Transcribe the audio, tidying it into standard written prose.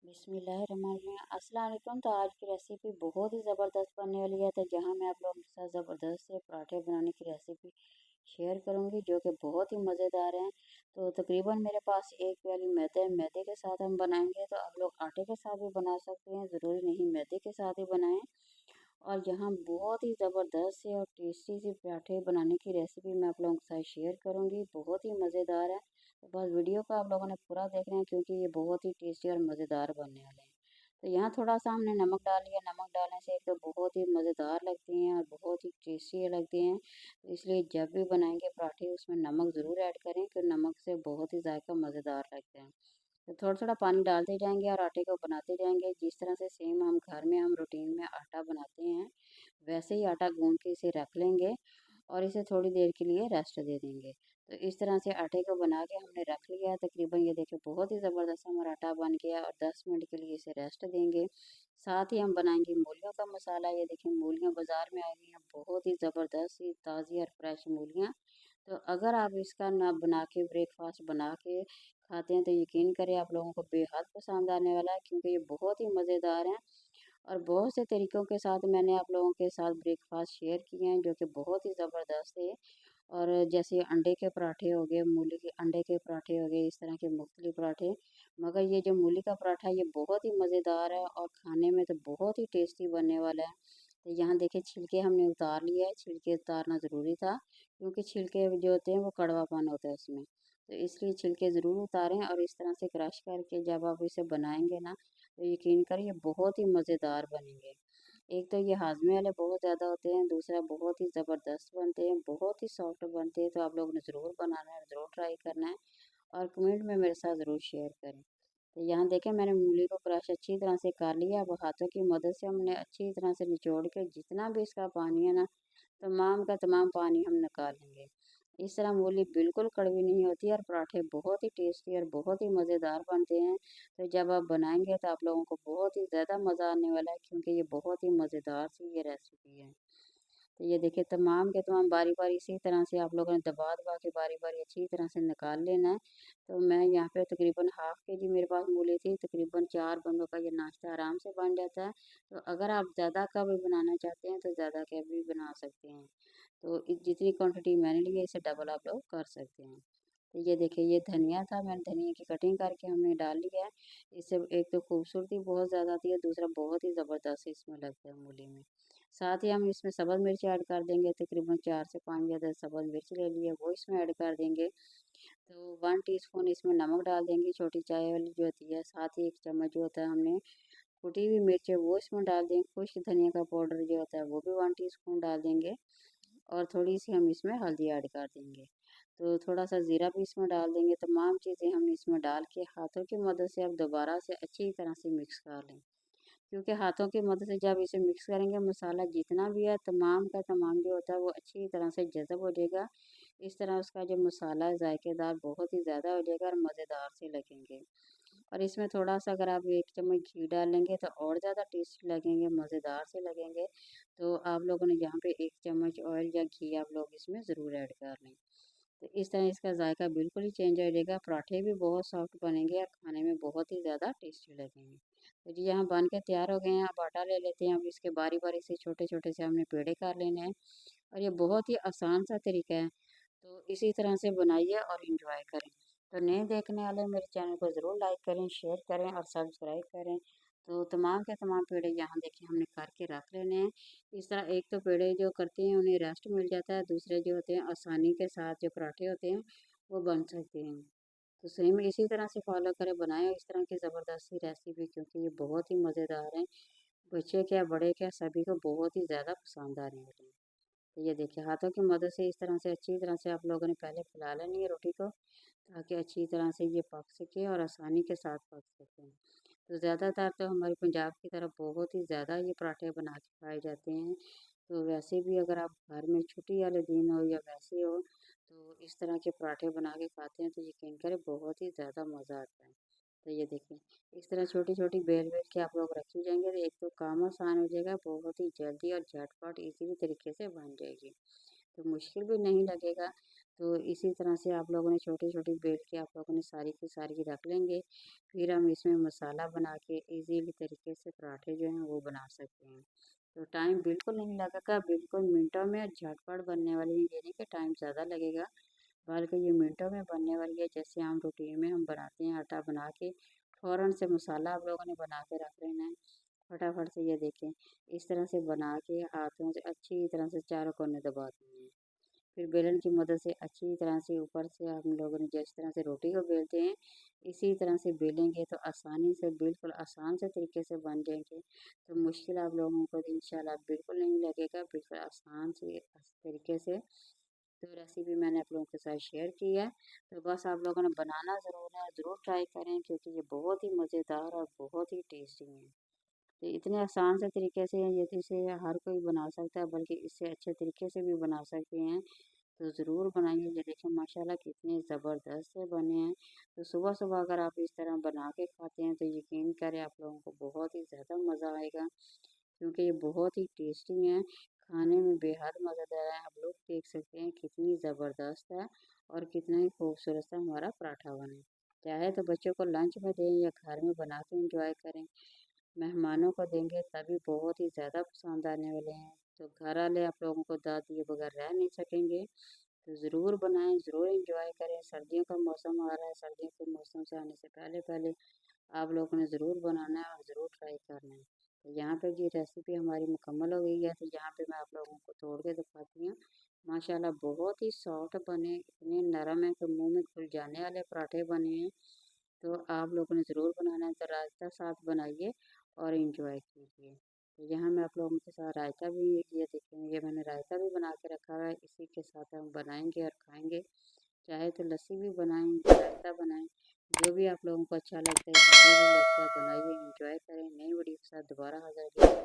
बिस्मिल्लाहिर्रहमानिर्रहीम। अस्सलाम वालेकुम। तो आज की रेसिपी बहुत ही ज़बरदस्त बनने वाली है। तो जहां मैं आप लोगों के साथ ज़बरदस्त से पराठे बनाने की रेसिपी शेयर करूंगी जो कि बहुत ही मज़ेदार हैं। तो तकरीबन मेरे पास एक प्याली मैदे के साथ हम बनाएंगे। तो आप लोग आटे के साथ भी बना सकते हैं, ज़रूरी नहीं मैदे के साथ ही बनाएं। और यहाँ बहुत ही ज़बरदस्त से और टेस्टी से पराठे बनाने की रेसिपी मैं आप लोगों के साथ शेयर करूँगी। बहुत ही मज़ेदार है। तो बस वीडियो को आप लोगों ने पूरा देखना है क्योंकि ये बहुत ही टेस्टी और मज़ेदार बनने वाले हैं। तो यहाँ थोड़ा सा हमने नमक डाल लिया। नमक डालने से एक तो बहुत ही मज़ेदार लगती हैं और बहुत ही टेस्टी लगती हैं। तो इसलिए जब भी बनाएंगे पराठे उसमें नमक ज़रूर ऐड करें क्योंकि नमक से बहुत ही जायका मज़ेदार लगते हैं। तो थोड़ा थोड़ा पानी डालते जाएंगे और आटे को बनाते जाएंगे जिस तरह से सेम हम घर में हम रूटीन में आटा बनाते हैं वैसे ही आटा गूंद के इसे रख लेंगे और इसे थोड़ी देर के लिए रेस्ट दे देंगे। तो इस तरह से आटे को बना के हमने रख लिया है। तकरीबन ये देखिए बहुत ही ज़बरदस्त हमारा आटा बन गया और 10 मिनट के लिए इसे रेस्ट देंगे। साथ ही हम बनाएंगे मूलियों का मसाला। ये देखिए मूलियाँ बाज़ार में आई हुई हैं, बहुत ही ज़बरदस्त सी ताज़ी और फ्रेश मूलियाँ। तो अगर आप इसका ना बना के ब्रेकफास्ट बना के खाते हैं तो यकीन करें आप लोगों को बेहद पसंद आने वाला है क्योंकि ये बहुत ही मज़ेदार हैं। और बहुत से तरीक़ों के साथ मैंने आप लोगों के साथ ब्रेकफास्ट शेयर किए हैं जो कि बहुत ही ज़बरदस्त है। और जैसे अंडे के पराठे हो गए, मूली के अंडे के पराठे हो गए, इस तरह के मुख्तलिफ पराठे। मगर ये जो मूली का पराठा ये बहुत ही मज़ेदार है और खाने में तो बहुत ही टेस्टी बनने वाला है। तो यहाँ देखिए छिलके हमने उतार लिया है। छिलके उतारना ज़रूरी था क्योंकि छिलके जो होते हैं वो कड़वापन होता है उसमें। तो इसलिए छिलके ज़रूर उतारें और इस तरह से क्रश करके जब आप इसे बनाएंगे ना तो यकीन करिए बहुत ही मज़ेदार बनेंगे। एक तो ये हाज़मे वाले बहुत ज़्यादा होते हैं, दूसरा बहुत ही ज़बरदस्त बनते हैं, बहुत ही सॉफ्ट बनते हैं। तो आप लोगों ने ज़रूर बनाना है, ज़रूर ट्राई करना है और कमेंट में मेरे साथ ज़रूर शेयर करें। तो यहाँ देखें मैंने मूली को क्रश अच्छी तरह से कर लिया। अब हाथों की मदद से हमने अच्छी तरह से निचोड़ के जितना भी इसका पानी है ना तमाम का तमाम पानी हम निकाल लेंगे। इस तरह मूली बिल्कुल कड़वी नहीं होती और पराठे बहुत ही टेस्टी और बहुत ही मज़ेदार बनते हैं। तो जब आप बनाएंगे तो आप लोगों को बहुत ही ज़्यादा मज़ा आने वाला है क्योंकि ये बहुत ही मज़ेदार सी ये रेसिपी है। तो ये देखिए तमाम के तमाम बारी-बारी इसी तरह से आप लोगों ने दबा-दबा के बारी-बारी अच्छी तरह से निकाल लेना है। तो मैं यहाँ पे तकरीबन हाफ़ केजी मेरे पास मूली थी, तकरीबन 4 बंदों का ये नाश्ता आराम से बन जाता है। तो अगर आप ज़्यादा का भी बनाना चाहते हैं तो ज़्यादा का भी बना सकते हैं। तो जितनी क्वांटिटी मैंने ली है इससे डबल आप लोग कर सकते हैं। तो ये देखिए ये धनिया था, मैंने धनिया की कटिंग करके हमने डाल लिया है। इससे एक तो खूबसूरती बहुत ज़्यादा आती है, दूसरा बहुत ही ज़बरदस्त इसमें लगता है मूली में। साथ ही हम इसमें सब्ज़ मिर्च ऐड कर देंगे। तकरीबन 4 से 5 अदद सब्ज़ मिर्च ले लिए वो इसमें ऐड कर देंगे। तो 1 टीस्पून इसमें नमक डाल देंगे, छोटी चाय वाली जो होती है। साथ ही 1 चम्मच जो होता है हमने कुटी हुई मिर्च है वो इसमें डाल देंगे। खुश्क धनिया का पाउडर जो होता है वो भी 1 टीस्पून डाल देंगे और थोड़ी-सी हम इसमें हल्दी ऐड कर देंगे। तो थोड़ा-सा ज़ीरा भी इसमें डाल देंगे। तमाम चीज़ें हम इसमें डाल के हाथों की मदद से अब दोबारा से अच्छी तरह से मिक्स कर लें। क्योंकि हाथों की मदद से जब इसे मिक्स करेंगे मसाला जितना भी है तमाम का तमाम जो होता है वो अच्छी तरह से जज़ब हो जाएगा। इस तरह उसका जो मसाला है ज़ायकेदार बहुत ही ज़्यादा हो जाएगा और मज़ेदार से लगेंगे। और इसमें थोड़ा-सा अगर आप 1 चम्मच घी डालेंगे तो और ज़्यादा टेस्टी लगेंगे, मज़ेदार से लगेंगे। तो आप लोगों ने यहाँ पे 1 चम्मच ऑयल या घी आप लोग इसमें ज़रूर ऐड कर लें। तो इस तरह इसका ज़ायका बिल्कुल ही चेंज हो जाएगा। पराठे भी बहुत सॉफ्ट बनेंगे और खाने में बहुत ही ज़्यादा टेस्टी लगेंगे। तो जी यहाँ बन के तैयार हो गए हैं। अब आटा ले लेते हैं। अब इसके बारी-बारी से छोटे-छोटे से हमने पेड़े कर लेने हैं और ये बहुत ही आसान सा तरीका है। तो इसी तरह से बनाइए और एंजॉय करें। तो नए देखने वाले मेरे चैनल को ज़रूर लाइक करें, शेयर करें और सब्सक्राइब करें। तो तमाम के तमाम पेड़े यहाँ देखिए हमने करके रख लेने हैं। इस तरह एक तो पेड़े जो करते हैं उन्हें रेस्ट मिल जाता है, दूसरे जो होते हैं आसानी के साथ जो पराठे होते हैं वो बन सकते हैं। तो सेम इसी तरह से फॉलो करें, बनाएं इस तरह की ज़बरदस्त सी रेसिपी क्योंकि ये बहुत ही मज़ेदार है। बच्चे क्या बड़े क्या सभी को बहुत ही ज़्यादा पसंद आने वाले हैं। तो ये देखिए हाथों की मदद से इस तरह से अच्छी तरह से आप लोगों ने पहले फैला लेनी है रोटी को ताकि अच्छी तरह से ये पक सके और आसानी के साथ पक सकें। तो ज़्यादातर तो हमारे पंजाब की तरफ बहुत ही ज़्यादा ये पराठे बना के खाए जाते हैं। तो वैसे भी अगर आप घर में छुट्टी वाले दिन हो या वैसे हो तो इस तरह के पराठे बना के खाते हैं तो यकीन करें बहुत ही ज़्यादा मज़ा आता है। तो ये देखिए इस तरह छोटी-छोटी बेल-बेल के आप लोग रखी जाएँगे तो एक तो काम आसान हो जाएगा, बहुत ही जल्दी और झटपट इज़ी तरीके से बन जाएगी। तो मुश्किल भी नहीं लगेगा। तो इसी तरह से आप लोगों ने छोटी-छोटी बेल के आप लोगों ने सारी की सारी रख लेंगे। फिर हम इसमें मसाला बना के ईज़िली तरीके से पराठे जो हैं वो बना सकते हैं। तो टाइम बिल्कुल नहीं लगेगा, बिल्कुल मिनटों में झटपट बनने वाली है, ये नहीं कि टाइम ज़्यादा लगेगा, बल्कि ये मिनटों में बनने वाली है। जैसे हम रूटीन में हम बनाते हैं, आटा बना के फ़ौरन से मसाला आप लोगों ने बना के रख लेना है। फटाफट से ये देखें, इस तरह से बना के हाथों से अच्छी तरह से चारों कोने दबा देंगे। फिर बेलन की मदद से अच्छी तरह से ऊपर से हम लोगों ने जिस तरह से रोटी को बेलते हैं, इसी तरह से बेलेंगे तो आसानी से बिल्कुल आसान से तरीके से बन जाएंगे। तो मुश्किल आप लोगों को इंशाल्लाह बिल्कुल नहीं लगेगा, बिल्कुल आसान से तरीके से। तो रेसिपी मैंने आप लोगों के साथ शेयर की है। तो बस आप लोगों ने बनाना ज़रूर है, ज़रूर ट्राई करें, क्योंकि ये बहुत ही मज़ेदार और बहुत ही टेस्टी है। तो इतने आसान से तरीके से ये इसे हर कोई बना सकता है, बल्कि इससे अच्छे तरीके से भी बना सकते हैं। तो ज़रूर बनाइए। ये देखें माशाल्लाह कितने ज़बरदस्त से बने हैं। तो सुबह-सुबह अगर आप इस तरह बना के खाते हैं तो यकीन करें आप लोगों को बहुत ही ज़्यादा मज़ा आएगा, क्योंकि ये बहुत ही टेस्टी हैं, खाने में बेहद मज़ेदार है। आप लोग देख सकते हैं कितनी ज़बरदस्त है और कितना ही खूबसूरत सा हमारा पराठा बना है। चाहे तो बच्चों को लंच में दें या घर में बना के एंजॉय करें। मेहमानों को देंगे तभी बहुत ही ज़्यादा पसंद आने वाले हैं। तो घर वाले आप लोगों को दाद दिए बगैर रह नहीं सकेंगे। तो ज़रूर बनाएं, ज़रूर एंजॉय करें। सर्दियों का मौसम आ रहा है, सर्दियों के मौसम से आने से पहले पहले आप लोगों ने ज़रूर बनाना है और ज़रूर ट्राई करना है। तो यहाँ पे जी रेसिपी हमारी मुकम्मल हो गई है। तो यहाँ पे मैं आप लोगों को तोड़ के दिखाती हूँ। माशाल्लाह बहुत ही सॉफ्ट बने, इतने नरम है कि मुंह में घुल जाने वाले पराठे बने हैं। तो आप लोगों ने ज़रूर बनाना है तो रायता साथ बनाइए और एंजॉय कीजिए। तो यहाँ मैं आप लोगों के साथ रायता भी, ये देखें ये मैंने रायता भी बना के रखा हुआ है, इसी के साथ हम बनाएंगे और खाएंगे। चाहे तो लस्सी भी बनाएं, रायता बनाएं, जो भी आप लोगों को अच्छा लगता है, जो भी लगता है बनाइए, एंजॉय करें। नई वीडियो के साथ दोबारा हाजिर होंगे।